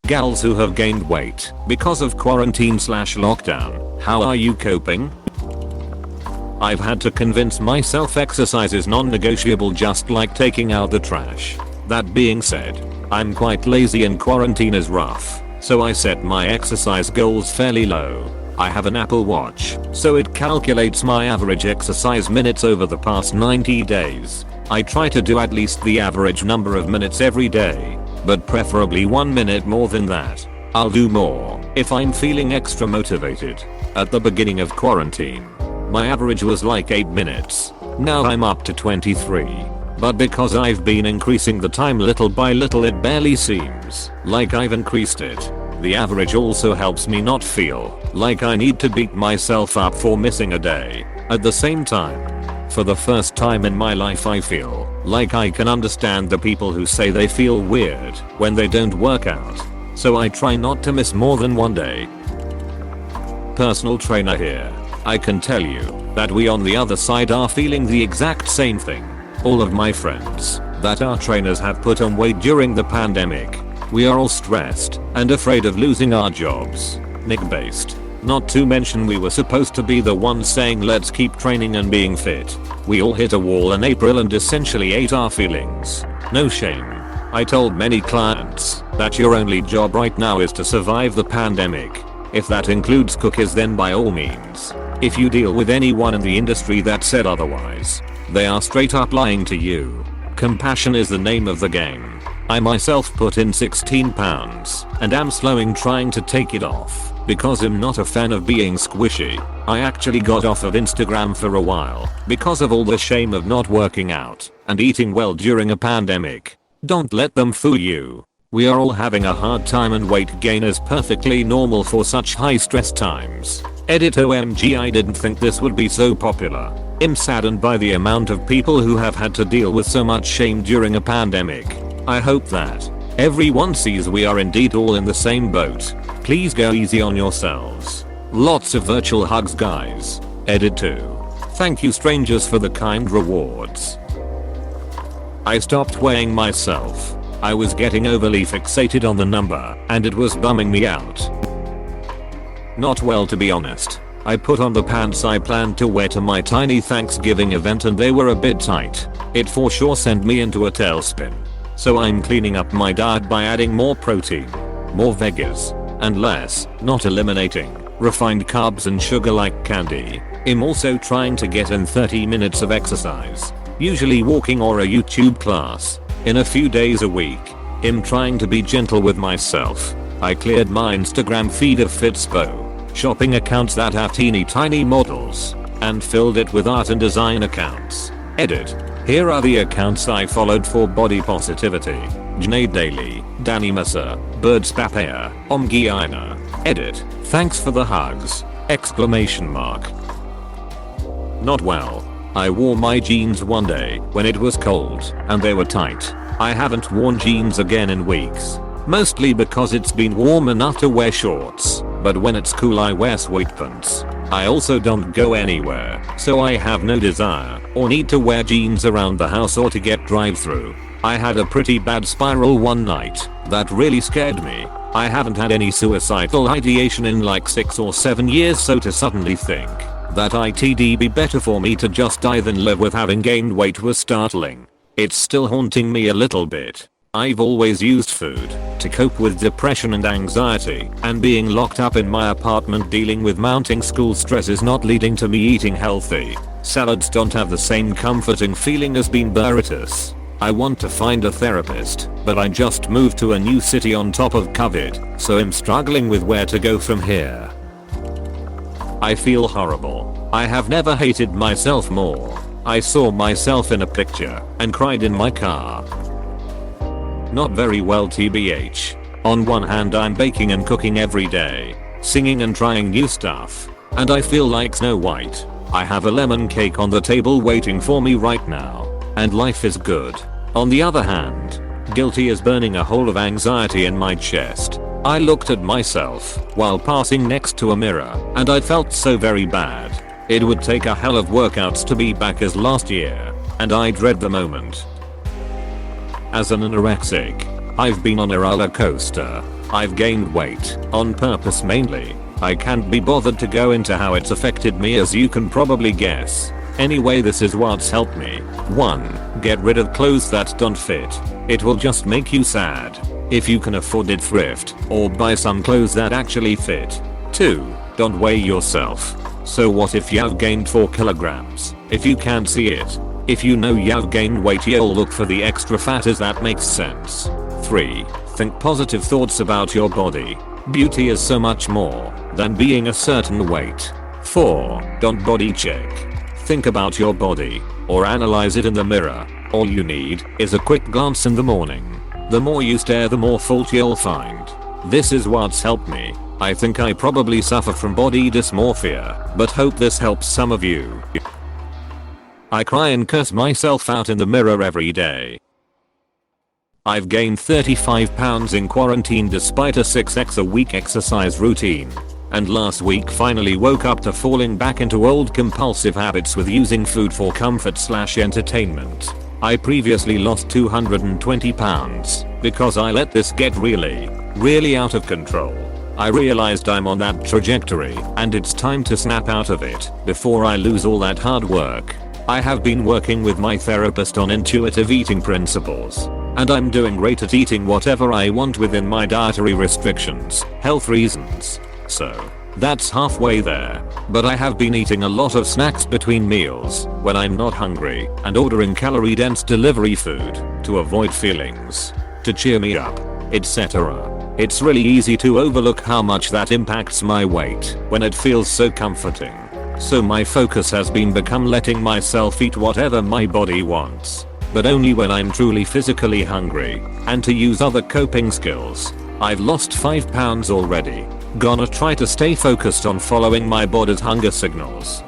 Gals who have gained weight because of quarantine/lockdown, how are you coping? I've had to convince myself exercise is non-negotiable, just like taking out the trash. That being said, I'm quite lazy and quarantine is rough, so I set my exercise goals fairly low. I have an Apple Watch, so it calculates my average exercise minutes over the past 90 days. I try to do at least the average number of minutes every day, but preferably 1 minute more than that. I'll do more if I'm feeling extra motivated. At the beginning of quarantine, my average was like 8 minutes. Now I'm up to 23. But because I've been increasing the time little by little, it barely seems like I've increased it. The average also helps me not feel like I need to beat myself up for missing a day. At the same time, for the first time in my life, I feel like I can understand the people who say they feel weird when they don't work out. So I try not to miss more than one day. Personal trainer here. I can tell you that we on the other side are feeling the exact same thing. All of my friends that are trainers have put on weight during the pandemic. We are all stressed and afraid of losing our jobs. Nick-based. Not to mention we were supposed to be the ones saying let's keep training and being fit. We all hit a wall in April and essentially ate our feelings. No shame. I told many clients that your only job right now is to survive the pandemic. If that includes cookies, then by all means. If you deal with anyone in the industry that said otherwise, they are straight up lying to you. Compassion is the name of the game. I myself put in 16 pounds and am slowing trying to take it off because I'm not a fan of being squishy. I actually got off of Instagram for a while because of all the shame of not working out and eating well during a pandemic. Don't let them fool you. We are all having a hard time and weight gain is perfectly normal for such high stress times. Edit OMG, I didn't think this would be so popular. I'm saddened by the amount of people who have had to deal with so much shame during a pandemic. I hope that everyone sees we are indeed all in the same boat. Please go easy on yourselves. Lots of virtual hugs, guys. Edit 2. Thank you strangers for the kind rewards. I stopped weighing myself. I was getting overly fixated on the number and it was bumming me out. Not well, to be honest. I put on the pants I planned to wear to my tiny Thanksgiving event and they were a bit tight. It for sure sent me into a tailspin. So I'm cleaning up my diet by adding more protein, more veggies, and less, not eliminating, refined carbs and sugar like candy. I'm also trying to get in 30 minutes of exercise, usually walking or a YouTube class, in a few days a week. I'm trying to be gentle with myself. I cleared my Instagram feed of Fitspo, shopping accounts that have teeny tiny models, and filled it with art and design accounts. Edit. Here are the accounts I followed for body positivity. Janae Daly, Danny Mercer, Birds Papaya, Omgi Aina. Edit. Thanks for the hugs! Exclamation mark. Not well. I wore my jeans one day when it was cold and they were tight. I haven't worn jeans again in weeks. Mostly because it's been warm enough to wear shorts, but when it's cool I wear sweatpants. I also don't go anywhere, so I have no desire or need to wear jeans around the house or to get drive-through. I had a pretty bad spiral one night that really scared me. I haven't had any suicidal ideation in like 6 or 7 years, so to suddenly think that it'd be better for me to just die than live with having gained weight was startling. It's still haunting me a little bit. I've always used food to cope with depression and anxiety, and being locked up in my apartment dealing with mounting school stress is not leading to me eating healthy. Salads don't have the same comforting feeling as bean burritos. I want to find a therapist, but I just moved to a new city on top of COVID, so I'm struggling with where to go from here. I feel horrible. I have never hated myself more. I saw myself in a picture and cried in my car. Not very well, tbh. On one hand I'm baking and cooking every day, singing and trying new stuff, and I feel like Snow White. I have a lemon cake on the table waiting for me right now, and life is good. On the other hand, guilty as burning a hole of anxiety in my chest. I looked at myself while passing next to a mirror and I felt so very bad. It would take a hell of workouts to be back as last year, and I dread the moment. As an anorexic, I've been on a roller coaster. I've gained weight, on purpose mainly. I can't be bothered to go into how it's affected me, as you can probably guess. Anyway, this is what's helped me. 1. Get rid of clothes that don't fit. It will just make you sad. If you can afford it, thrift, or buy some clothes that actually fit. 2. Don't weigh yourself. So what if you've gained 4 kilograms? If you can't see it. If you know you've gained weight, you'll look for the extra fat, as that makes sense. 3. Think positive thoughts about your body. Beauty is so much more than being a certain weight. 4. Don't body check. Think about your body, or analyze it in the mirror. All you need is a quick glance in the morning. The more you stare, the more fault you'll find. This is what's helped me. I think I probably suffer from body dysmorphia, but hope this helps some of you. I cry and curse myself out in the mirror every day. I've gained 35 pounds in quarantine despite a 6x a week exercise routine. And last week finally woke up to falling back into old compulsive habits with using food for comfort/entertainment. I previously lost 220 pounds because I let this get really out of control. I realized I'm on that trajectory and it's time to snap out of it before I lose all that hard work. I have been working with my therapist on intuitive eating principles, and I'm doing great at eating whatever I want within my dietary restrictions, health reasons. So that's halfway there. But I have been eating a lot of snacks between meals when I'm not hungry, and ordering calorie dense delivery food to avoid feelings to cheer me up, etc. It's really easy to overlook how much that impacts my weight when it feels so comforting. So my focus has become letting myself eat whatever my body wants, but only when I'm truly physically hungry, and to use other coping skills. I've lost 5 pounds already. Gonna try to stay focused on following my body's hunger signals.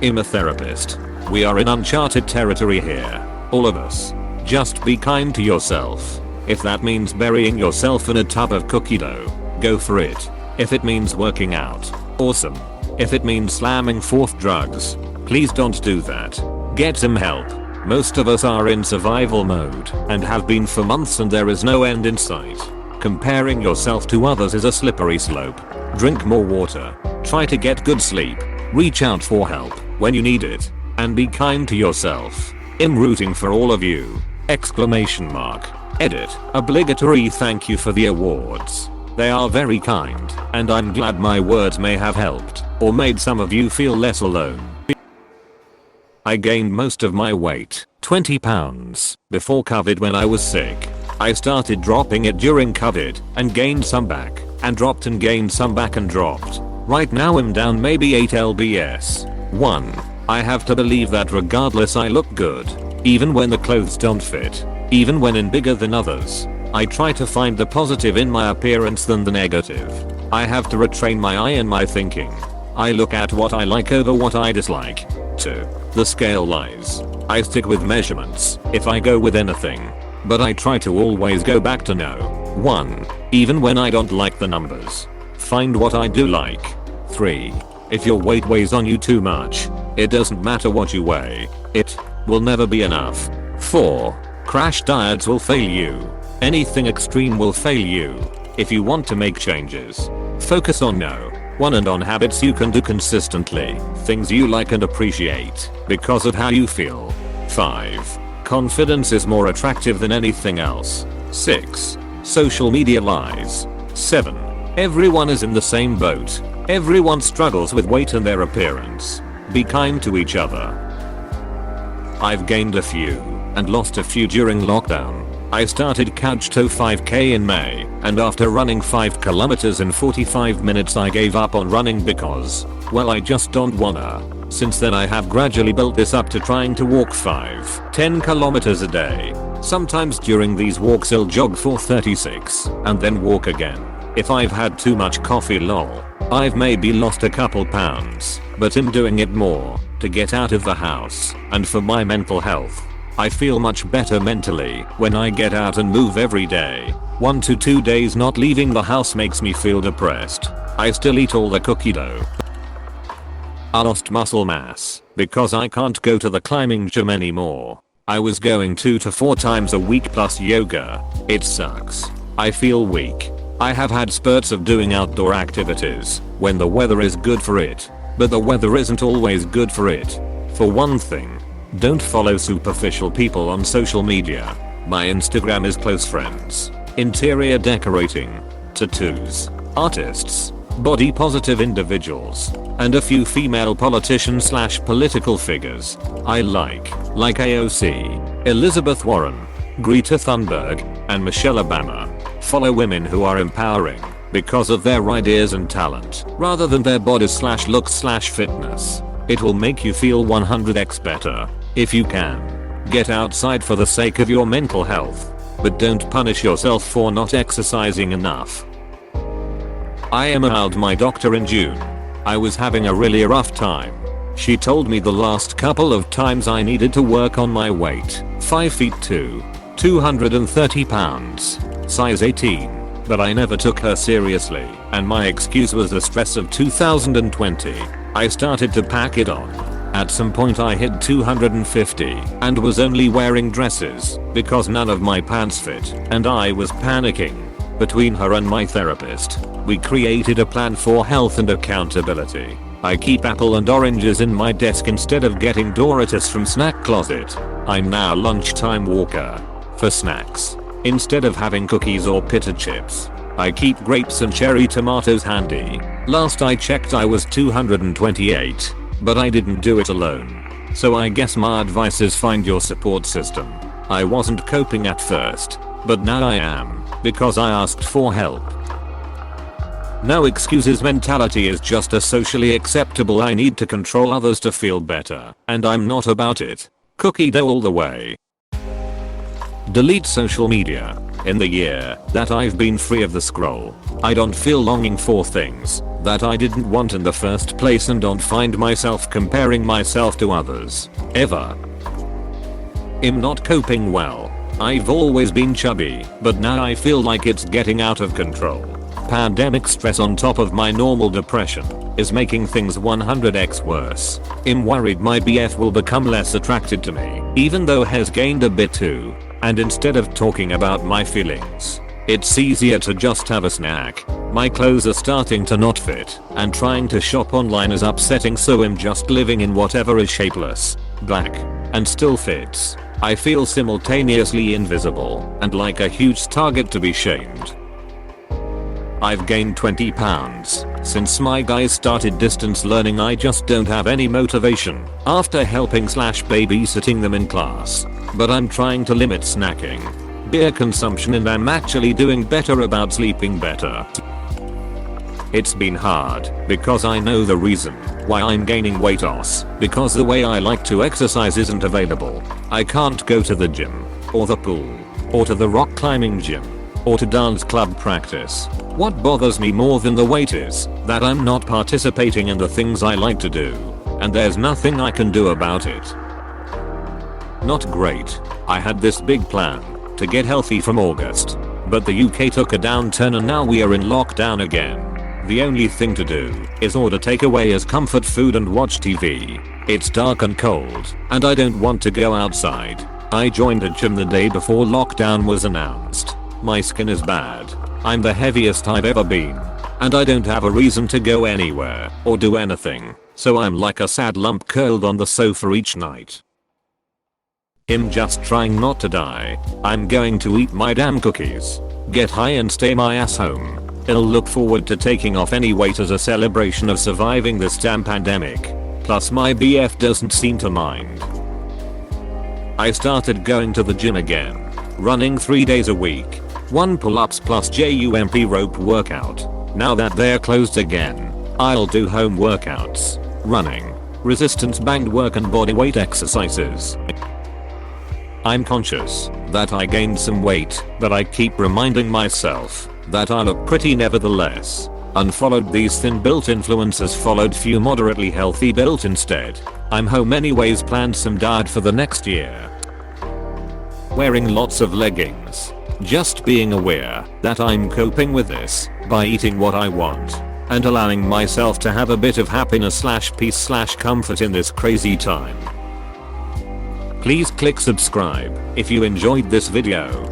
I'm a therapist. We are in uncharted territory here. All of us. Just be kind to yourself. If that means burying yourself in a tub of cookie dough, go for it. If it means working out, awesome. If it means slamming forth drugs, please don't do that. Get some help. Most of us are in survival mode and have been for months, and there is no end in sight. Comparing yourself to others is a slippery slope. Drink more water. Try to get good sleep. Reach out for help when you need it. And be kind to yourself. I'm rooting for all of you. ! Edit. Obligatory thank you for the awards. They are very kind, and I'm glad my words may have helped, or made some of you feel less alone. I gained most of my weight, 20 pounds, before COVID when I was sick. I started dropping it during COVID, and gained some back, and dropped and gained some back and dropped. Right now I'm down maybe 8 lbs. 1. I have to believe that regardless I look good, even when the clothes don't fit, even when in bigger than others. I try to find the positive in my appearance than the negative. I have to retrain my eye and my thinking. I look at what I like over what I dislike. 2. The scale lies. I stick with measurements if I go with anything, but I try to always go back to no. 1. Even when I don't like the numbers. Find what I do like. 3. If your weight weighs on you too much, it doesn't matter what you weigh. It will never be enough. 4. Crash diets will fail you. Anything extreme will fail you. If you want to make changes, focus on no. 1. And on habits you can do consistently. Things you like and appreciate because of how you feel. 5. Confidence is more attractive than anything else. 6. Social media lies. 7. Everyone is in the same boat. Everyone struggles with weight and their appearance. Be kind to each other. I've gained a few and lost a few during lockdown. I started Couch to 5k in May, and after running 5 kilometers in 45 minutes I gave up on running because, well, I just don't wanna. Since then I have gradually built this up to trying to walk 5-10 kilometers a day. Sometimes during these walks I'll jog for 36 and then walk again. If I've had too much coffee, lol, I've maybe lost a couple pounds, but I'm doing it more to get out of the house and for my mental health. I feel much better mentally when I get out and move every day. 1 to 2 days not leaving the house makes me feel depressed. I still eat all the cookie dough. I lost muscle mass because I can't go to the climbing gym anymore. I was going 2 to 4 times a week plus yoga. It sucks. I feel weak. I have had spurts of doing outdoor activities when the weather is good for it, but the weather isn't always good for it. For one thing, don't follow superficial people on social media. My Instagram is close friends, interior decorating, tattoos, artists, body positive individuals, and a few female politicians / political figures I like AOC, Elizabeth Warren, Greta Thunberg, and Michelle Obama. Follow women who are empowering because of their ideas and talent rather than their bodies / looks / fitness. It will make you feel 100x better. If you can, get outside for the sake of your mental health, but don't punish yourself for not exercising enough. I emailed my doctor in June. I was having a really rough time. She told me the last couple of times I needed to work on my weight, 5'2", 230 pounds, size 18, but I never took her seriously, and my excuse was the stress of 2020. I started to pack it on. At some point I hit 250 and was only wearing dresses because none of my pants fit, and I was panicking. Between her and my therapist, we created a plan for health and accountability. I keep apple and oranges in my desk instead of getting Doritos from snack closet. I'm now lunchtime walker. For snacks, instead of having cookies or pita chips, I keep grapes and cherry tomatoes handy. Last I checked I was 228, but I didn't do it alone. So I guess my advice is find your support system. I wasn't coping at first, but now I am, because I asked for help. No excuses mentality is just a socially acceptable I need to control others to feel better, and I'm not about it. Cookie dough all the way. Delete social media. In the year that I've been free of the scroll, I don't feel longing for things that I didn't want in the first place and don't find myself comparing myself to others, ever. I'm not coping well. I've always been chubby, but now I feel like it's getting out of control. Pandemic stress on top of my normal depression is making things 100x worse. I'm worried my BF will become less attracted to me, even though has gained a bit too. And instead of talking about my feelings, it's easier to just have a snack. My clothes are starting to not fit, and trying to shop online is upsetting, so I'm just living in whatever is shapeless, black, and still fits. I feel simultaneously invisible and like a huge target to be shamed. I've gained 20 pounds since my guys started distance learning. I just don't have any motivation after helping / babysitting them in class. But I'm trying to limit snacking, beer consumption, and I'm actually doing better about sleeping better. It's been hard because I know the reason why I'm gaining weight loss, because the way I like to exercise isn't available. I can't go to the gym, or the pool, or to the rock climbing gym, or to dance club practice. What bothers me more than the weight is that I'm not participating in the things I like to do, and there's nothing I can do about it. Not great. I had this big plan to get healthy from August, but the UK took a downturn and now we are in lockdown again. The only thing to do is order takeaway as comfort food and watch TV. It's dark and cold, and I don't want to go outside. I joined a gym the day before lockdown was announced. My skin is bad. I'm the heaviest I've ever been, and I don't have a reason to go anywhere or do anything, so I'm like a sad lump curled on the sofa each night. I'm just trying not to die. I'm going to eat my damn cookies, get high and stay my ass home. I'll look forward to taking off any weight as a celebration of surviving this damn pandemic. Plus my BF doesn't seem to mind. I started going to the gym again, running 3 days a week, 1 pull-ups plus jump rope workout. Now that they're closed again, I'll do home workouts, running, resistance band work and bodyweight exercises. I'm conscious that I gained some weight, but I keep reminding myself that I look pretty nevertheless. Unfollowed these thin built influencers, followed few moderately healthy built instead. I'm home anyways, planned some diet for the next year. Wearing lots of leggings. Just being aware that I'm coping with this by eating what I want and allowing myself to have a bit of happiness / peace / comfort in this crazy time. Please click subscribe if you enjoyed this video.